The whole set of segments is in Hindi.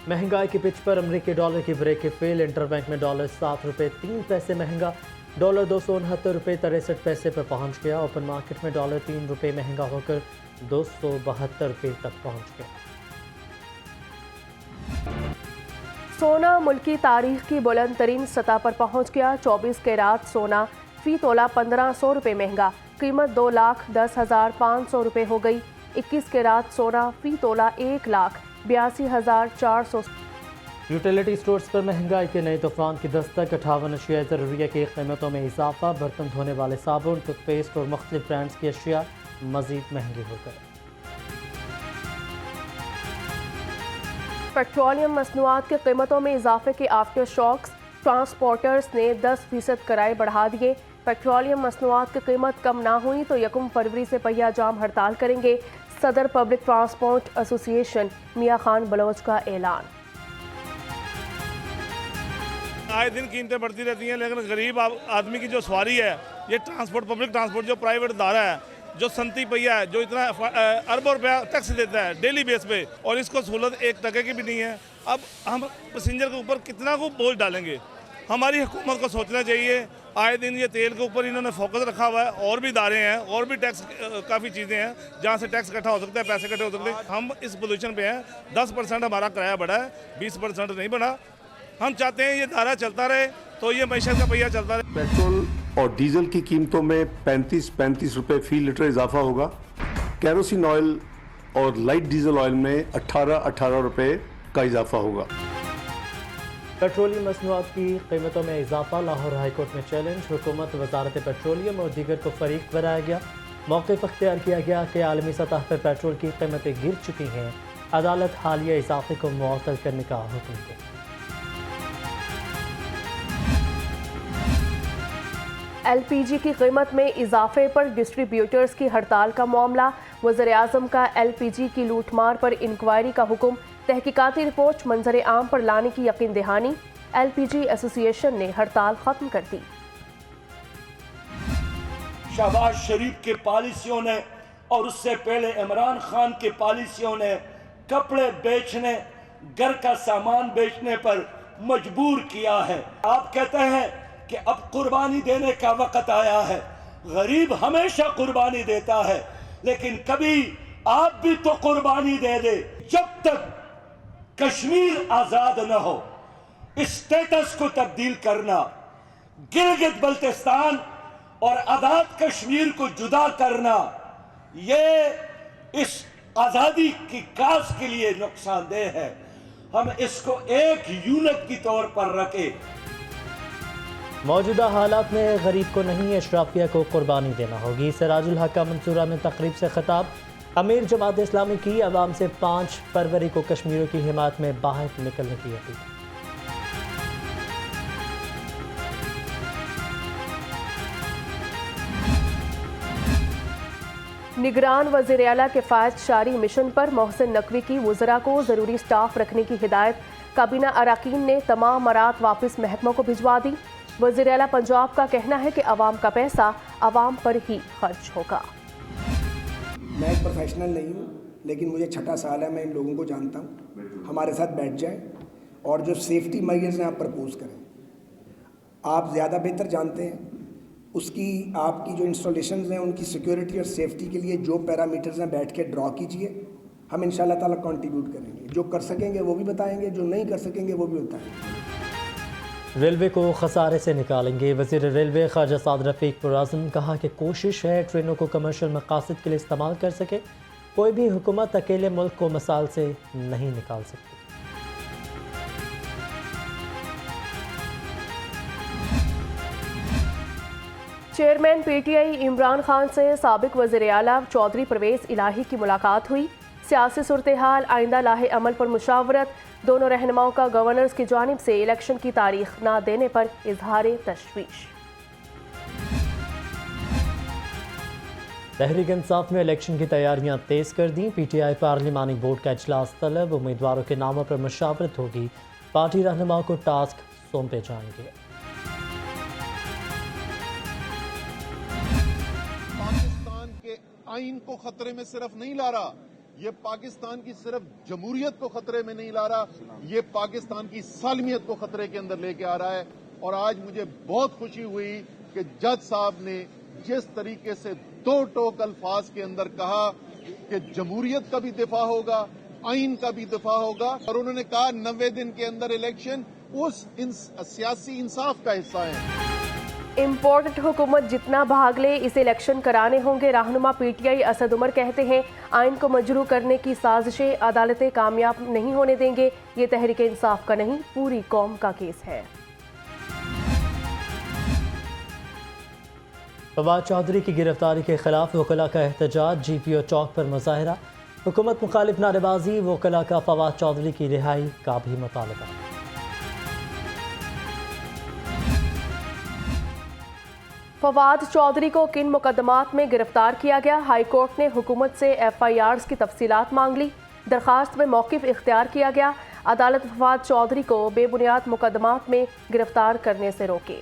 महंगाई की पिच पर अमरीकी डॉलर की ब्रेक के फेल। इंटरबैंक में डॉलर 7 रुपये 3 पैसे महंगा। डॉलर 269 रुपये 63 पैसे पर पहुंच गया। ओपन मार्केट में डॉलर 3 रुपये महंगा होकर 272 रुपये तक पहुंच गया। सोना मुल्की तारीख की बुलंद तरीन सतह पर पहुंच गया। 24 कैरात सोना फी तोला 1500 रुपये महंगा, कीमत 2,10,500 रुपये हो गई। 21 कैरात सोना फी तोला 1,82,400। यूटिलिटी स्टोर्स पर महंगाई के नए तूफान की दस्तक। 58 अशिया ज़रूरिया की कीमतों में इजाफा। बर्तन धोने वाले साबुन, टूथपेस्ट और मुख्तलिफ ब्रांड्स की अशिया मजीद महंगी हो गए। पेट्रोलियम मसनूआत की कीमतों में इजाफे के आफ्टर शॉक्स। ट्रांसपोर्टर्स ने 10% किराए बढ़ा दिए। पेट्रोलियम मसनूआत की कीमत कम ना हुई तो 1 फरवरी से पहिया जाम हड़ताल करेंगे। सदर पब्लिक ट्रांसपोर्ट एसोसिएशन मियां खान बलोच का ऐलान। आए दिन कीमतें बढ़ती रहती हैं, लेकिन गरीब आदमी की जो सवारी है, ये ट्रांसपोर्ट पब्लिक ट्रांसपोर्ट जो प्राइवेट इदारा है, जो संती पहिया है, जो इतना अरबों रुपया टैक्स देता है डेली बेस पे, और इसको सहूलत 1 टके की भी नहीं है। अब हम पैसेंजर के ऊपर कितना को बोझ डालेंगे? हमारी हुकूमत को सोचना चाहिए। आए दिन ये तेल के ऊपर इन्होंने फोकस रखा हुआ है। और भी इदारे हैं, और भी टैक्स काफ़ी चीज़ें हैं जहाँ से टैक्स इकट्ठा हो सकता है, पैसे इकट्ठे हो सकते हैं। हम इस पोजीशन पे हैं, 10% हमारा किराया बढ़ा है, 20% नहीं बढ़ा। हम चाहते हैं ये धारा चलता रहे तो ये मैशत का पहिया चलता रहे। पेट्रोल और डीजल की कीमतों में 35 रुपए फी लीटर इजाफा होगा। केरोसिन ऑयल और लाइट डीजल ऑयल में 18 रुपए का इजाफा होगा। पेट्रोलियम मसनूआत की कीमतों में इजाफा। लाहौर हाईकोर्ट में चैलेंज। हुकूमत, वजारत पेट्रोलियम और दीगर को फरीक बनाया गया। मौक़िफ़ अख्तियार किया गया कि आलमी सतह पर पेट्रोल की कीमतें गिर चुकी हैं। अदालत हालिया इजाफे को मुअत्तल करने का हुक्म दे। LPG की कीमत में इजाफे पर डिस्ट्रीब्यूटर्स की हड़ताल का मामला। वज़ीर-ए-आज़म का LPG की लूटमार पर इंक्वायरी का हुक्म। तहकीकाती रिपोर्ट मंजर आम पर लाने की यकीन दहानी। LPG एसोसिएशन ने हड़ताल खत्म कर दी। शहबाज शरीफ के पॉलिसियों ने और उससे पहले इमरान खान के पॉलिसियों ने कपड़े बेचने, घर का सामान बेचने पर मजबूर किया है। आप कहते हैं कि अब कुर्बानी देने का वक्त आया है। गरीब हमेशा कुर्बानी देता है, लेकिन कभी आप भी तो कुर्बानी दे दे। जब तक कश्मीर आजाद न हो, स्टेटस को तब्दील करना, गिलगित बल्तिस्तान और आजाद कश्मीर को जुदा करना, ये इस आजादी की काज के लिए नुकसानदेह है। हम इसको एक यूनिट की तौर पर रखें। मौजूदा हालात में गरीब को नहीं, अशराफिया को कुर्बानी देना होगी। सिराजुल हक का मंसूरा में तकरीब से खिताब। अमीर जमात इस्लामी की अवाम से 5 फरवरी को कश्मीरियों की हिमायत में बाहर निकलने की अपील। निगरान वज़ीर आला किफ़ायत शारी मिशन पर मोहसिन नकवी की वज़रा को ज़रूरी स्टाफ रखने की हिदायत। काबीना अरकान ने तमाम मरात वापस महकमों को भिजवा दी। वज़ीर आला पंजाब का कहना है कि अवाम का पैसा अवाम पर ही खर्च होगा। मैं एक प्रोफेशनल नहीं हूँ, लेकिन मुझे 6ठा साल है, मैं इन लोगों को जानता हूँ। हमारे साथ बैठ जाएं और जो सेफ्टी मेजर्स हैं आप प्रपोज करें। आप ज़्यादा बेहतर जानते हैं उसकी, आपकी जो इंस्टॉलेशंस हैं उनकी सिक्योरिटी और सेफ्टी के लिए जो पैरामीटर्स हैं बैठ के ड्रॉ कीजिए। हम इंशाल्लाह ताला कंट्रीब्यूट करेंगे। जो कर सकेंगे वो भी बताएंगे, जो नहीं कर सकेंगे वो भी बताएंगे। रेलवे को खसारे से निकालेंगे। वज़ीर रेलवे ख्वाजा साद रफ़ीक पुराज़म कहा कि कोशिश है ट्रेनों को कमर्शियल मकासद के लिए इस्तेमाल कर सके। कोई भी हुकूमत अकेले मुल्क को मसाल से नहीं निकाल सकती। चेयरमैन PTI इमरान खान से साबिक वज़ीर आला चौधरी परवेज़ इलाही की मुलाकात हुई। सियासी सूरत हाल, आइंदा लाहे अमल पर मुशावरत। दोनों रहनुमाओं का गवर्नर्स की जानिब से इलेक्शन की तारीख न देने पर इजहार तशवीश। तहरीक इंसाफ में इलेक्शन की तैयारियां तेज कर दी। PTI पार्लिमानी बोर्ड का इजलास तलब। उम्मीदवारों के नामों पर मुशावरत होगी। पार्टी रहनुमाओं को टास्क सौंपे जाएंगे। पाकिस्तान के आइन को खतरे में सिर्फ नहीं ला रहा, ये पाकिस्तान की सिर्फ जमहूरियत को खतरे में नहीं ला रहा, ये पाकिस्तान की सालमियत को खतरे के अंदर लेके आ रहा है। और आज मुझे बहुत खुशी हुई कि जज साहब ने जिस तरीके से दो टोक अल्फाज के अंदर कहा कि जमहूरियत का भी दिफा होगा, आइन का भी दिफा होगा, और उन्होंने कहा 90 दिन के अंदर इलेक्शन उस सियासी इंसाफ का हिस्सा है। इम्पोर्टेड हुकूमत जितना भाग ले इसे इलेक्शन कराने होंगे। रहनुमा पीटीआई असद उमर कहते हैं आइन को मजरू करने की साजिशें अदालतें कामयाब नहीं होने देंगे। ये तहरीक इंसाफ का नहीं, पूरी कौम का केस है। फवाद चौधरी की गिरफ्तारी के खिलाफ वकला का एहतजाज, GPO चौक पर मुजाहरा। हुकूमत मुखालिफ नारेबाजी, वकला का फवाद चौधरी की रिहाई का भी मुतालबा। फवाद चौधरी को किन मुकदमात में गिरफ्तार किया गया? हाईकोर्ट ने हुकूमत से FIRs की तफसीलात मांग ली। दरखास्त में मौक़िफ़ इख्तियार किया गया। अदालत फवाद चौधरी को बेबुनियाद मुकदमात में गिरफ्तार करने से रोके।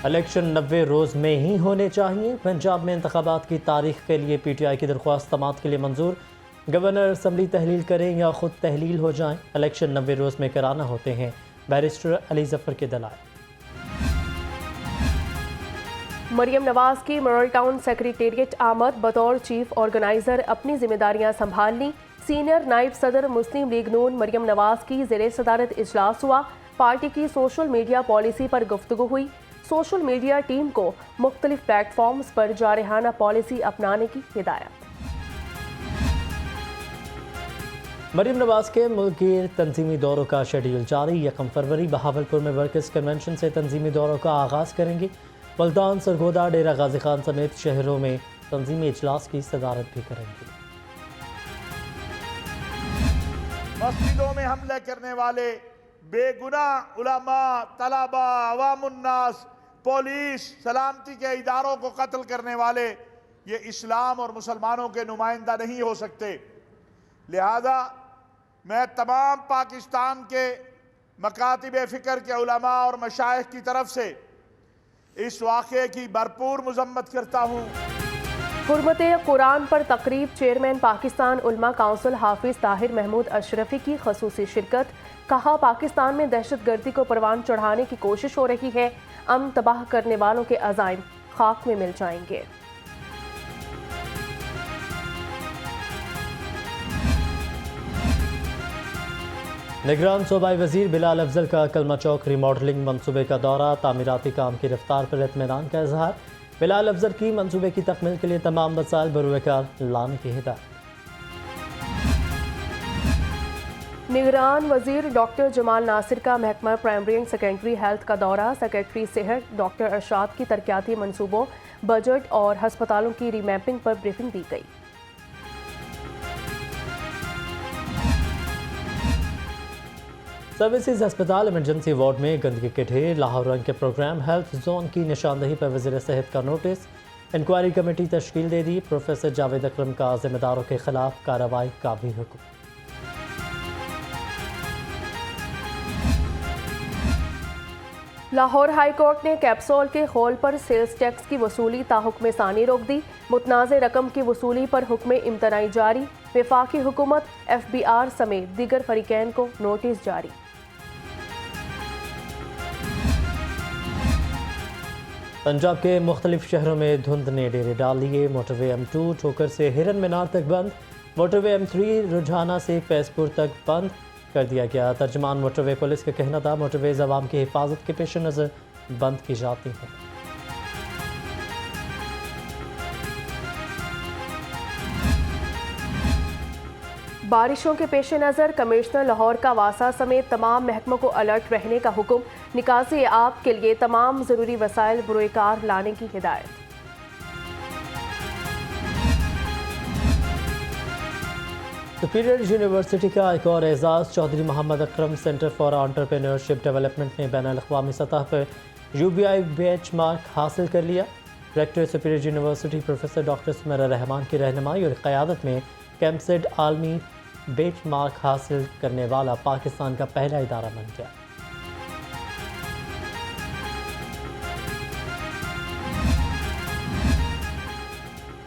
इलेक्शन 90 रोज़ में ही होने चाहिए। पंजाब में इंतखाबात की तारीख के लिए PTI की दरख्वास्त समाअत के लिए मंजूर। गवर्नर असम्बली तहलील करें या खुद तहलील हो जाएं, इलेक्शन 90 रोज़ में कराना होते हैं। बैरिस्टर अली जफर के दलाल। मरियम नवाज की मॉडल टाउन सेक्रेटेरिएट आमद, बतौर चीफ ऑर्गेनाइजर अपनी जिम्मेदारियां संभाल ली। सीनियर नायब सदर मुस्लिम लीग नून मरियम नवाज की ज़ेरे सदारत इजलास हुआ। पार्टी की सोशल मीडिया पॉलिसी पर गुफ्तगू हुई। सोशल मीडिया टीम को मुख्तलिफ प्लेटफॉर्म्स पर जारहाना पॉलिसी अपनाने की हिदायत। मरियम नवाज के मुल्की तंजीमी दौरों का शेड्यूल जारी। 1 फरवरी बहावलपुर में वर्कर्स कन्वेंशन से तंजीमी दौरों का आगाज़ करेंगे। मुल्तान, सरगोदा, डेरा गाजी खान समेत शहरों में तंजीमी इजलास की सदारत भी करेंगे। मस्जिदों में हमले करने वाले बेगुनाह उलमा, तलबा, अवामुन्नास, पुलिस, सलामती के इदारों को कत्ल करने वाले ये इस्लाम और मुसलमानों के नुमाइंदा नहीं हो सकते। लिहाजा मैं तमाम पाकिस्तान के मकातिब फ़िक्र के उलमा और मशाइख की तरफ से इस वाक़े की भरपूर मज़म्मत करता हूँ। हुर्मते कुरान पर तकरीब, चेयरमैन पाकिस्तान उलमा काउंसिल हाफिज ताहिर महमूद अशरफी की खसूसी शिरकत। कहा पाकिस्तान में दहशत गर्दी को परवान चढ़ाने की कोशिश हो रही है। अमन तबाह करने वालों के अज़ाइम खाक में मिल जाएंगे। निगरान सूबाई वजीर बिलाल अफजल का कलमा चौक रिमॉडलिंग मंसूबे का दौरा। तामीराती काम की रफ्तार पर इत्मीनान का इजहार। बिलाल अफजल की मंसूबे की तकमील के लिए तमाम वसाइल बरूएकार लाने की हिदायत। निगरान वजीर डॉक्टर जमाल नासिर का महकमा प्राइमरी एंड सेकेंडरी हेल्थ का दौरा। सेक्रेटरी सेहत डॉक्टर अरशाद की तरक्याती मंसूबों, बजट और हस्पतालों की रीमैपिंग पर ब्रीफिंग दी गई। सर्विसेज अस्पताल इमरजेंसी वार्ड में गंदगी के ढेर। लाहौर रंग के प्रोग्राम हेल्थ जोन की निशानदही पर वज़ीर सेहत का नोटिस। इंक्वायरी कमेटी तश्कील दे दी। प्रोफेसर जावेद अकरम का जिम्मेदारों के खिलाफ कार्रवाई का भी हुक्म। लाहौर हाई कोर्ट ने कैप्सूल के खोल पर सेल्स टैक्स की वसूली ताहुक्म सानी रोक दी। मुतनाज़ रकम की वसूली पर हुक्म इम्तनाई जारी। वफाकी हुकूमत, FBR समेत दीगर फरीकैन को नोटिस जारी। पंजाब के मुख्तलिफ शहरों में धुंध ने डेरे डाल लिए। मोटरवे M2 ठोकर से हिरन मीनार तक बंद। मोटरवे M3 रुझाना से फैजपुर तक बंद कर दिया गया। तर्जमान मोटरवे पुलिस का कहना था मोटरवेज अवाम की हिफाजत के पेश नज़र बंद की जाती हैं। बारिशों के पेश नज़र कमिश्नर लाहौर का वासा समेत तमाम महकमों को अलर्ट रहने का हुक्म। निकासी आब के लिए तमाम ज़रूरी वसाइल बुरोकार लाने की हिदायत। सुपीरियर यूनिवर्सिटी का एक और एजाज़। Chaudhary Mohammad Akram centre for entrepreneurship development ने बैनुल-अक़वामी सतह पर UBI बेंच मार्क हासिल कर लिया। Rector Superior University professor doctor Sumera Rahman की रहनुमाई और क़यादत में कैम्पसेड आलमी बेंच मार्क हासिल करने वाला पाकिस्तान का पहला इदारा बन गया।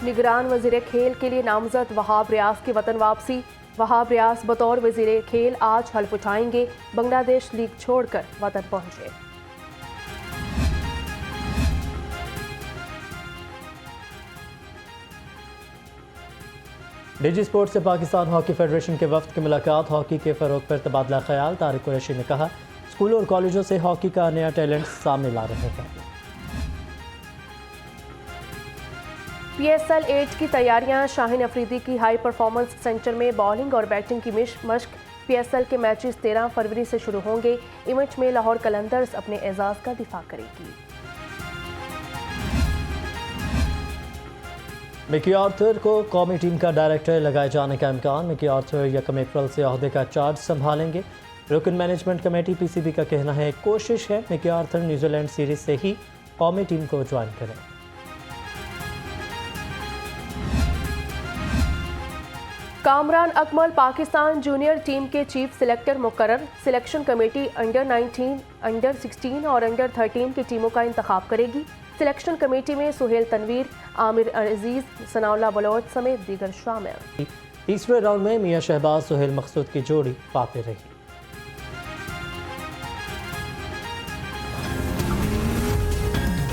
निगरान वजीर खेल के लिए नामजद वहाब रियाज की वतन वापसी। वहाब रियाज बतौर वजीर खेल आज हल्फ उठाएंगे। बांग्लादेश लीग छोड़कर वतन पहुंचे। डीजी स्पोर्ट्स से पाकिस्तान हॉकी फेडरेशन के वफ्द की मुलाकात। हॉकी के फ़रोग पर तबादला ख्याल। तारिक कुरैशी ने कहा, स्कूलों और कॉलेजों से हॉकी का नया टैलेंट सामने ला रहे हैं। PSL 8 की तैयारियां। शाहीन अफरीदी की हाई परफॉर्मेंस सेंटर में बॉलिंग और बैटिंग की मशक। PSL के मैचेस 13 फरवरी से शुरू होंगे। इवेंट में लाहौर कलंदर्स अपने एजाज का दिफा करेगी। मिकी आर्थर को कौमी टीम का डायरेक्टर लगाए जाने का इम्कान। मिकी आर्थर 1 अप्रैल से ओहदे का चार्ज संभालेंगे। रुकन मैनेजमेंट कमेटी PCB का कहना है कोशिश है मिकी आर्थर न्यूजीलैंड सीरीज से ही कौमी टीम को ज्वाइन करें। कामरान अकमल पाकिस्तान जूनियर टीम के चीफ सिलेक्टर मुकर्रर। सिलेक्शन कमेटी अंडर 19, अंडर 16 और अंडर 13 की टीमों का इंतखाब करेगी। सिलेक्शन कमेटी में सुहेल तनवीर, आमिर अजीज, सनाउल्लाह बलोच समेत दीगर शामिल। तीसरे राउंड में मियां शहबाज सुहेल मकसूद की जोड़ी फाते रही।